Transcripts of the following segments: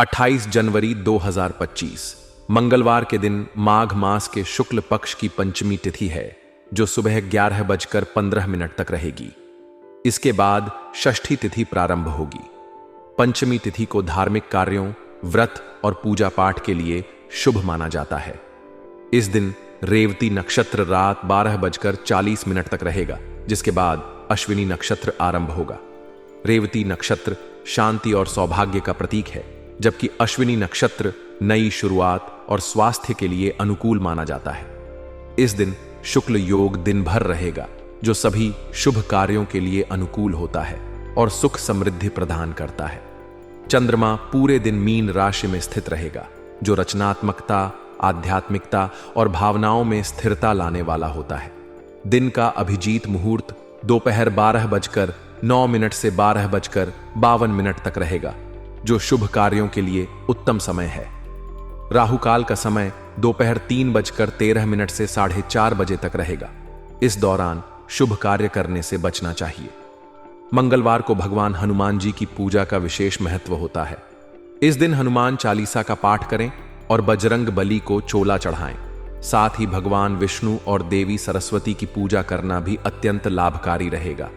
28 जनवरी 2025 मंगलवार के दिन माघ मास के शुक्ल पक्ष की पंचमी तिथि है, जो सुबह 11:15 तक रहेगी। इसके बाद षष्ठी तिथि प्रारंभ होगी। पंचमी तिथि को धार्मिक कार्यों, व्रत और पूजा पाठ के लिए शुभ माना जाता है। इस दिन रेवती नक्षत्र रात 12:40 तक रहेगा, जिसके बाद अश्विनी नक्षत्र आरंभ होगा। रेवती नक्षत्र शांति और सौभाग्य का प्रतीक है, जबकि अश्विनी नक्षत्र नई शुरुआत और स्वास्थ्य के लिए अनुकूल माना जाता है। इस दिन शुक्ल योग दिन भर रहेगा, जो सभी शुभ कार्यों के लिए अनुकूल होता है और सुख समृद्धि प्रदान करता है। चंद्रमा पूरे दिन मीन राशि में स्थित रहेगा, जो रचनात्मकता, आध्यात्मिकता और भावनाओं में स्थिरता लाने वाला होता है। दिन का अभिजीत मुहूर्त दोपहर 12:09 से 12:52 तक रहेगा, जो शुभ कार्यों के लिए उत्तम समय है। राहुकाल का समय दोपहर 3:13 से 4:30 बजे तक रहेगा। इस दौरान शुभ कार्य करने से बचना चाहिए। मंगलवार को भगवान हनुमान जी की पूजा का विशेष महत्व होता है। इस दिन हनुमान चालीसा का पाठ करें और बजरंग बली को चोला चढ़ाएं। साथ ही भगवान विष्णु और देवी सरस्वती की पूजा करना भी अत्यंत लाभकारी रहेगा।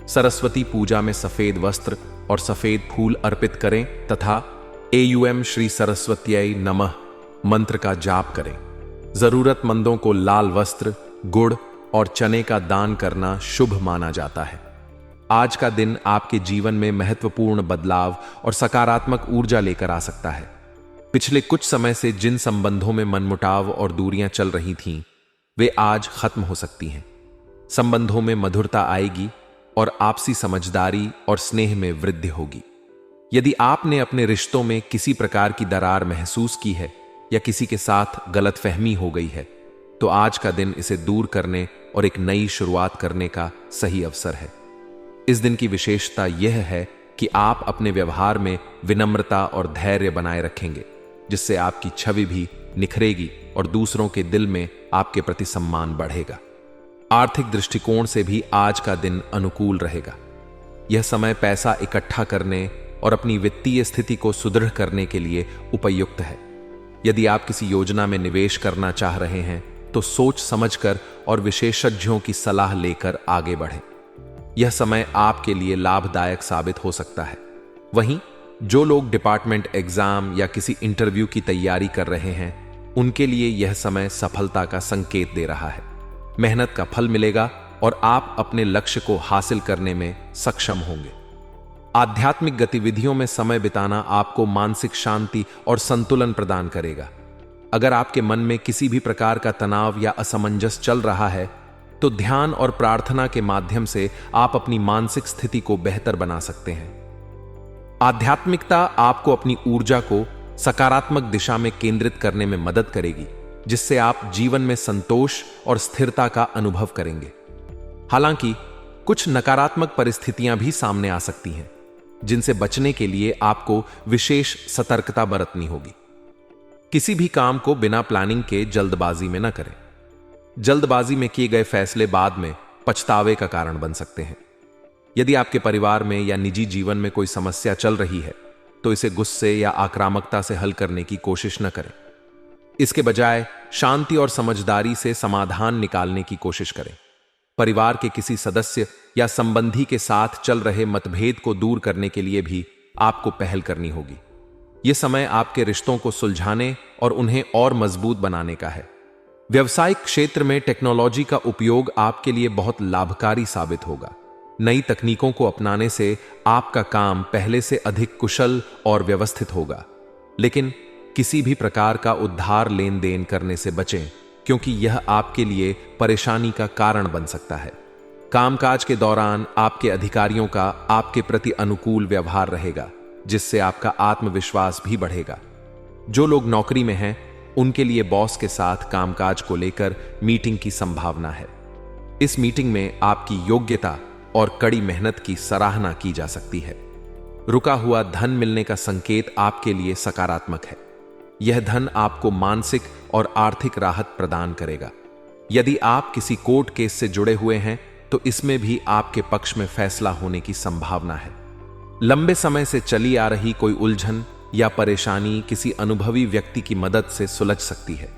सरस्वती पूजा में सफेद वस्त्र और सफेद फूल अर्पित करें तथा एयुएम श्री सरस्वत्यै नमः मंत्र का जाप करें। जरूरतमंदों को लाल वस्त्र, गुड़ और चने का दान करना शुभ माना जाता है। आज का दिन आपके जीवन में महत्वपूर्ण बदलाव और सकारात्मक ऊर्जा लेकर आ सकता है। पिछले कुछ समय से जिन संबंधों में मनमुटाव और दूरियां चल रही थीं, वे आज खत्म हो सकती हैं। संबंधों में मधुरता आएगी और आपसी समझदारी और स्नेह में वृद्धि होगी। यदि आपने अपने रिश्तों में किसी प्रकार की दरार महसूस की है या किसी के साथ गलतफहमी हो गई है, तो आज का दिन इसे दूर करने और एक नई शुरुआत करने का सही अवसर है। इस दिन की विशेषता यह है कि आप अपने व्यवहार में विनम्रता और धैर्य बनाए रखेंगे, जिससे आपकी छवि भी निखरेगी और दूसरों के दिल में आपके प्रति सम्मान बढ़ेगा। आर्थिक दृष्टिकोण से भी आज का दिन अनुकूल रहेगा। यह समय पैसा इकट्ठा करने और अपनी वित्तीय स्थिति को सुदृढ़ करने के लिए उपयुक्त है। यदि आप किसी योजना में निवेश करना चाह रहे हैं, तो सोच समझकर और विशेषज्ञों की सलाह लेकर आगे बढ़ें। यह समय आपके लिए लाभदायक साबित हो सकता है। वहीं जो लोग डिपार्टमेंट एग्जाम या किसी इंटरव्यू की तैयारी कर रहे हैं, उनके लिए यह समय सफलता का संकेत दे रहा है। मेहनत का फल मिलेगा और आप अपने लक्ष्य को हासिल करने में सक्षम होंगे। आध्यात्मिक गतिविधियों में समय बिताना आपको मानसिक शांति और संतुलन प्रदान करेगा। अगर आपके मन में किसी भी प्रकार का तनाव या असमंजस चल रहा है, तो ध्यान और प्रार्थना के माध्यम से आप अपनी मानसिक स्थिति को बेहतर बना सकते हैं। आध्यात्मिकता आपको अपनी ऊर्जा को सकारात्मक दिशा में केंद्रित करने में मदद करेगी, जिससे आप जीवन में संतोष और स्थिरता का अनुभव करेंगे। हालांकि कुछ नकारात्मक परिस्थितियां भी सामने आ सकती हैं, जिनसे बचने के लिए आपको विशेष सतर्कता बरतनी होगी। किसी भी काम को बिना प्लानिंग के जल्दबाजी में न करें। जल्दबाजी में किए गए फैसले बाद में पछतावे का कारण बन सकते हैं। यदि आपके परिवार में या निजी जीवन में कोई समस्या चल रही है, तो इसे गुस्से या आक्रामकता से हल करने की कोशिश न करें। इसके बजाय शांति और समझदारी से समाधान निकालने की कोशिश करें। परिवार के किसी सदस्य या संबंधी के साथ चल रहे मतभेद को दूर करने के लिए भी आपको पहल करनी होगी। यह समय आपके रिश्तों को सुलझाने और उन्हें और मजबूत बनाने का है। व्यवसायिक क्षेत्र में टेक्नोलॉजी का उपयोग आपके लिए बहुत लाभकारी साबित होगा। नई तकनीकों को अपनाने से आपका काम पहले से अधिक कुशल और व्यवस्थित होगा। लेकिन किसी भी प्रकार का उधार लेन देन करने से बचें, क्योंकि यह आपके लिए परेशानी का कारण बन सकता है। कामकाज के दौरान आपके अधिकारियों का आपके प्रति अनुकूल व्यवहार रहेगा, जिससे आपका आत्मविश्वास भी बढ़ेगा। जो लोग नौकरी में हैं, उनके लिए बॉस के साथ कामकाज को लेकर मीटिंग की संभावना है। इस मीटिंग में आपकी योग्यता और कड़ी मेहनत की सराहना की जा सकती है। रुका हुआ धन मिलने का संकेत आपके लिए सकारात्मक है। यह धन आपको मानसिक और आर्थिक राहत प्रदान करेगा। यदि आप किसी कोर्ट केस से जुड़े हुए हैं, तो इसमें भी आपके पक्ष में फैसला होने की संभावना है। लंबे समय से चली आ रही कोई उलझन या परेशानी किसी अनुभवी व्यक्ति की मदद से सुलझ सकती है।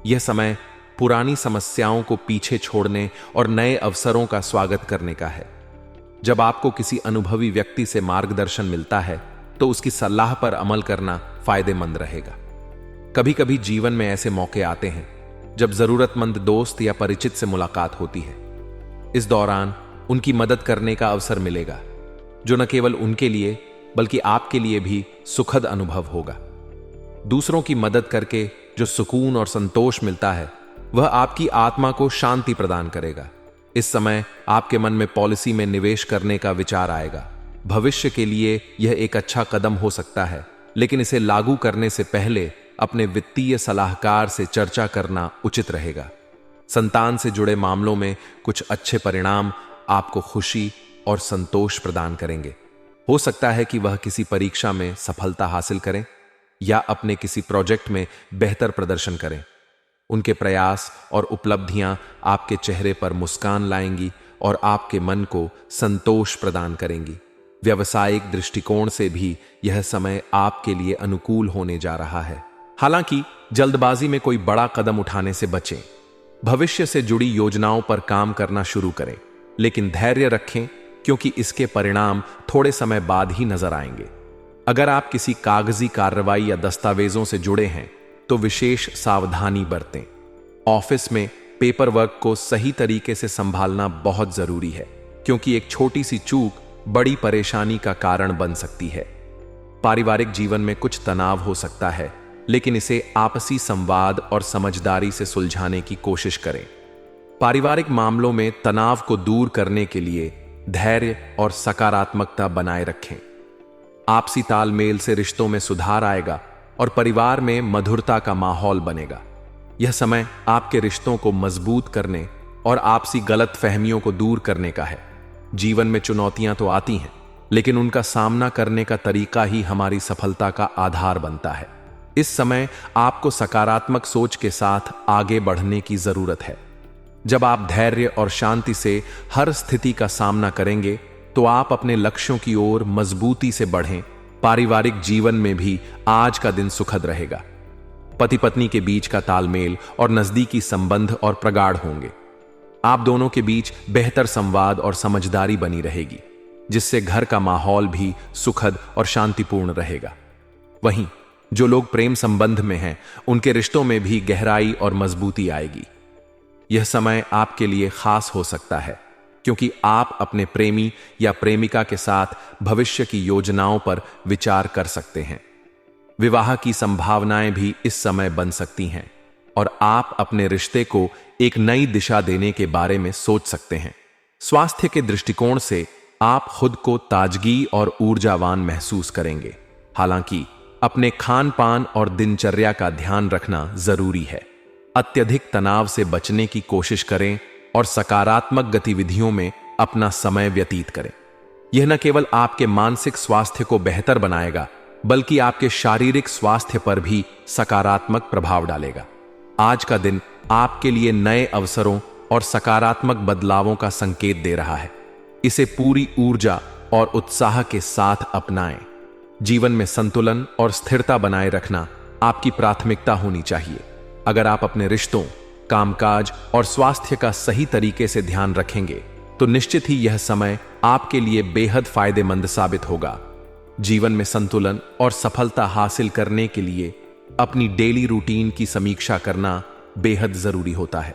यह समय पुरानी समस्याओं को पीछे छोड़ने और नए अवसरों का स्वागत करने का है। जब आपको किसी अनुभवी व्यक्ति से मार्गदर्शन मिलता है तो उसकी सलाह पर अमल करना फायदेमंद रहेगा। कभी कभी जीवन में ऐसे मौके आते हैं जब जरूरतमंद दोस्त या परिचित से मुलाकात होती है। इस दौरान उनकी मदद करने का अवसर मिलेगा, जो न केवल उनके लिए बल्कि आपके लिए भी सुखद अनुभव होगा। दूसरों की मदद करके जो सुकून और संतोष मिलता है वह आपकी आत्मा को शांति प्रदान करेगा। इस समय आपके मन में पॉलिसी में निवेश करने का विचार आएगा। भविष्य के लिए यह एक अच्छा कदम हो सकता है, लेकिन इसे लागू करने से पहले अपने वित्तीय सलाहकार से चर्चा करना उचित रहेगा। संतान से जुड़े मामलों में कुछ अच्छे परिणाम आपको खुशी और संतोष प्रदान करेंगे। हो सकता है कि वह किसी परीक्षा में सफलता हासिल करें या अपने किसी प्रोजेक्ट में बेहतर प्रदर्शन करें। उनके प्रयास और उपलब्धियां आपके चेहरे पर मुस्कान लाएंगी और आपके मन को संतोष प्रदान करेंगी। व्यावसायिक दृष्टिकोण से भी यह समय आपके लिए अनुकूल होने जा रहा है। हालांकि जल्दबाजी में कोई बड़ा कदम उठाने से बचें। भविष्य से जुड़ी योजनाओं पर काम करना शुरू करें, लेकिन धैर्य रखें क्योंकि इसके परिणाम थोड़े समय बाद ही नजर आएंगे। अगर आप किसी कागजी कार्रवाई या दस्तावेजों से जुड़े हैं तो विशेष सावधानी बरतें। ऑफिस में पेपर वर्क को सही तरीके से संभालना बहुत जरूरी है, क्योंकि एक छोटी सी चूक बड़ी परेशानी का कारण बन सकती है। पारिवारिक जीवन में कुछ तनाव हो सकता है, लेकिन इसे आपसी संवाद और समझदारी से सुलझाने की कोशिश करें। पारिवारिक मामलों में तनाव को दूर करने के लिए धैर्य और सकारात्मकता बनाए रखें। आपसी तालमेल से रिश्तों में सुधार आएगा और परिवार में मधुरता का माहौल बनेगा। यह समय आपके रिश्तों को मजबूत करने और आपसी गलतफहमियों को दूर करने का है। जीवन में चुनौतियां तो आती हैं, लेकिन उनका सामना करने का तरीका ही हमारी सफलता का आधार बनता है। इस समय आपको सकारात्मक सोच के साथ आगे बढ़ने की जरूरत है। जब आप धैर्य और शांति से हर स्थिति का सामना करेंगे तो आप अपने लक्ष्यों की ओर मजबूती से बढ़ें। पारिवारिक जीवन में भी आज का दिन सुखद रहेगा। पति पत्नी के बीच का तालमेल और नजदीकी संबंध और प्रगाढ़ होंगे। आप दोनों के बीच बेहतर संवाद और समझदारी बनी रहेगी, जिससे घर का माहौल भी सुखद और शांतिपूर्ण रहेगा। वहीं जो लोग प्रेम संबंध में हैं, उनके रिश्तों में भी गहराई और मजबूती आएगी। यह समय आपके लिए खास हो सकता है, क्योंकि आप अपने प्रेमी या प्रेमिका के साथ भविष्य की योजनाओं पर विचार कर सकते हैं। विवाह की संभावनाएं भी इस समय बन सकती हैं और आप अपने रिश्ते को एक नई दिशा देने के बारे में सोच सकते हैं। स्वास्थ्य के दृष्टिकोण से आप खुद को ताजगी और ऊर्जावान महसूस करेंगे। हालांकि अपने खान पान और दिनचर्या का ध्यान रखना जरूरी है। अत्यधिक तनाव से बचने की कोशिश करें और सकारात्मक गतिविधियों में अपना समय व्यतीत करें। यह न केवल आपके मानसिक स्वास्थ्य को बेहतर बनाएगा, बल्कि आपके शारीरिक स्वास्थ्य पर भी सकारात्मक प्रभाव डालेगा। आज का दिन आपके लिए नए अवसरों और सकारात्मक बदलावों का संकेत दे रहा है। इसे पूरी ऊर्जा और उत्साह के साथ अपनाएं। जीवन में संतुलन और स्थिरता बनाए रखना आपकी प्राथमिकता होनी चाहिए। अगर आप अपने रिश्तों, कामकाज और स्वास्थ्य का सही तरीके से ध्यान रखेंगे तो निश्चित ही यह समय आपके लिए बेहद फायदेमंद साबित होगा। जीवन में संतुलन और सफलता हासिल करने के लिए अपनी डेली रूटीन की समीक्षा करना बेहद जरूरी होता है।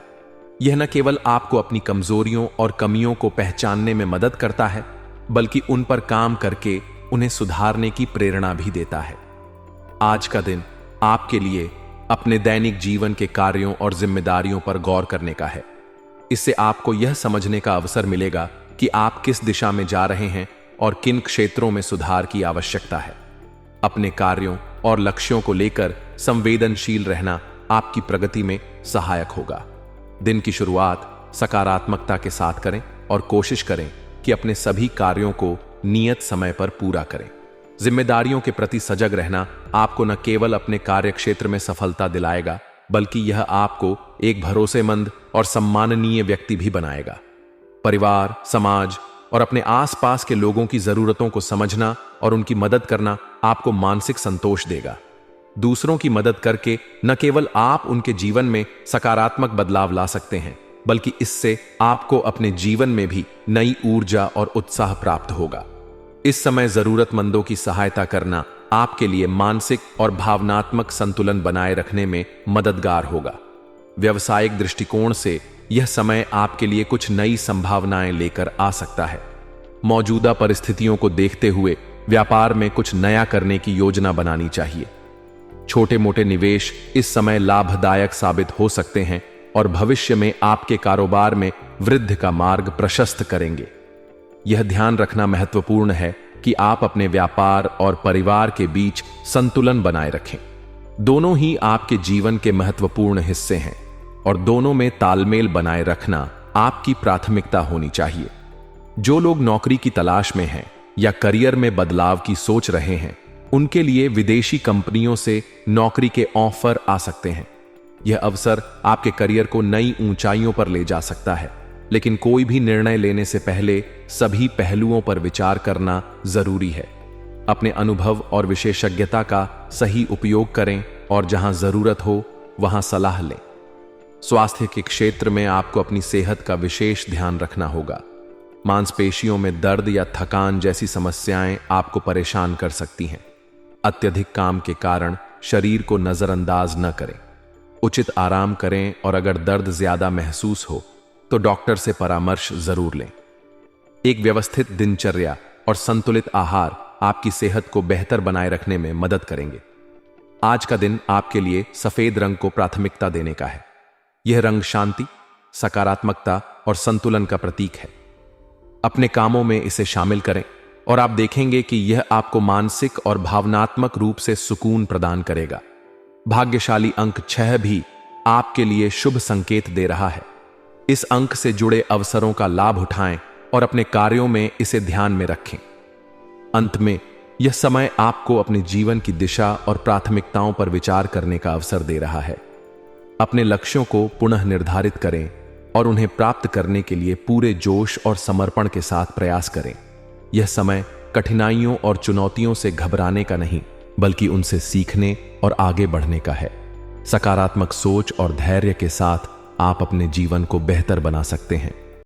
यह न केवल आपको अपनी कमजोरियों और कमियों को पहचानने में मदद करता है, बल्कि उन पर काम करके उन्हें सुधारने की प्रेरणा भी देता है। आज का दिन आपके लिए अपने दैनिक जीवन के कार्यों और जिम्मेदारियों पर गौर करने का है। इससे आपको यह समझने का अवसर मिलेगा कि आप किस दिशा में जा रहे हैं और किन क्षेत्रों में सुधार की आवश्यकता है। अपने कार्यों और लक्ष्यों को लेकर संवेदनशील रहना आपकी प्रगति में सहायक होगा। दिन की शुरुआत सकारात्मकता के साथ करें और कोशिश करें कि अपने सभी कार्यों को नियत समय पर पूरा करें। जिम्मेदारियों के प्रति सजग रहना आपको न केवल अपने कार्य क्षेत्र में सफलता दिलाएगा, बल्कि यह आपको एक भरोसेमंद और सम्माननीय व्यक्ति भी बनाएगा। परिवार, समाज और अपने आसपास के लोगों की जरूरतों को समझना और उनकी मदद करना आपको मानसिक संतोष देगा। दूसरों की मदद करके न केवल आप उनके जीवन में सकारात्मक बदलाव ला सकते हैं, बल्कि इससे आपको अपने जीवन में भी नई ऊर्जा और उत्साह प्राप्त होगा। इस समय जरूरतमंदों की सहायता करना आपके लिए मानसिक और भावनात्मक संतुलन बनाए रखने में मददगार होगा। व्यावसायिक दृष्टिकोण से यह समय आपके लिए कुछ नई संभावनाएं लेकर आ सकता है। मौजूदा परिस्थितियों को देखते हुए व्यापार में कुछ नया करने की योजना बनानी चाहिए। छोटे मोटे निवेश इस समय लाभदायक साबित हो सकते हैं और भविष्य में आपके कारोबार में वृद्धि का मार्ग प्रशस्त करेंगे। यह ध्यान रखना महत्वपूर्ण है कि आप अपने व्यापार और परिवार के बीच संतुलन बनाए रखें। दोनों ही आपके जीवन के महत्वपूर्ण हिस्से हैं और दोनों में तालमेल बनाए रखना आपकी प्राथमिकता होनी चाहिए। जो लोग नौकरी की तलाश में हैं या करियर में बदलाव की सोच रहे हैं, उनके लिए विदेशी कंपनियों से नौकरी के ऑफर आ सकते हैं। यह अवसर आपके करियर को नई ऊंचाइयों पर ले जा सकता है, लेकिन कोई भी निर्णय लेने से पहले सभी पहलुओं पर विचार करना जरूरी है। अपने अनुभव और विशेषज्ञता का सही उपयोग करें और जहां जरूरत हो वहां सलाह लें। स्वास्थ्य के क्षेत्र में आपको अपनी सेहत का विशेष ध्यान रखना होगा। मांसपेशियों में दर्द या थकान जैसी समस्याएं आपको परेशान कर सकती हैं। अत्यधिक काम के कारण शरीर को नजरअंदाज न करें। उचित आराम करें और अगर दर्द ज्यादा महसूस हो तो डॉक्टर से परामर्श जरूर लें। एक व्यवस्थित दिनचर्या और संतुलित आहार आपकी सेहत को बेहतर बनाए रखने में मदद करेंगे। आज का दिन आपके लिए सफेद रंग को प्राथमिकता देने का है। यह रंग शांति, सकारात्मकता और संतुलन का प्रतीक है। अपने कामों में इसे शामिल करें और आप देखेंगे कि यह आपको मानसिक और भावनात्मक रूप से सुकून प्रदान करेगा। भाग्यशाली अंक 6 भी आपके लिए शुभ संकेत दे रहा है। इस अंक से जुड़े अवसरों का लाभ उठाएं और अपने कार्यों में इसे ध्यान में रखें। अंत में यह समय आपको अपने जीवन की दिशा और प्राथमिकताओं पर विचार करने का अवसर दे रहा है। अपने लक्ष्यों को पुनः निर्धारित करें और उन्हें प्राप्त करने के लिए पूरे जोश और समर्पण के साथ प्रयास करें। यह समय कठिनाइयों और चुनौतियों से घबराने का नहीं, बल्कि उनसे सीखने और आगे बढ़ने का है। सकारात्मक सोच और धैर्य के साथ आप अपने जीवन को बेहतर बना सकते हैं।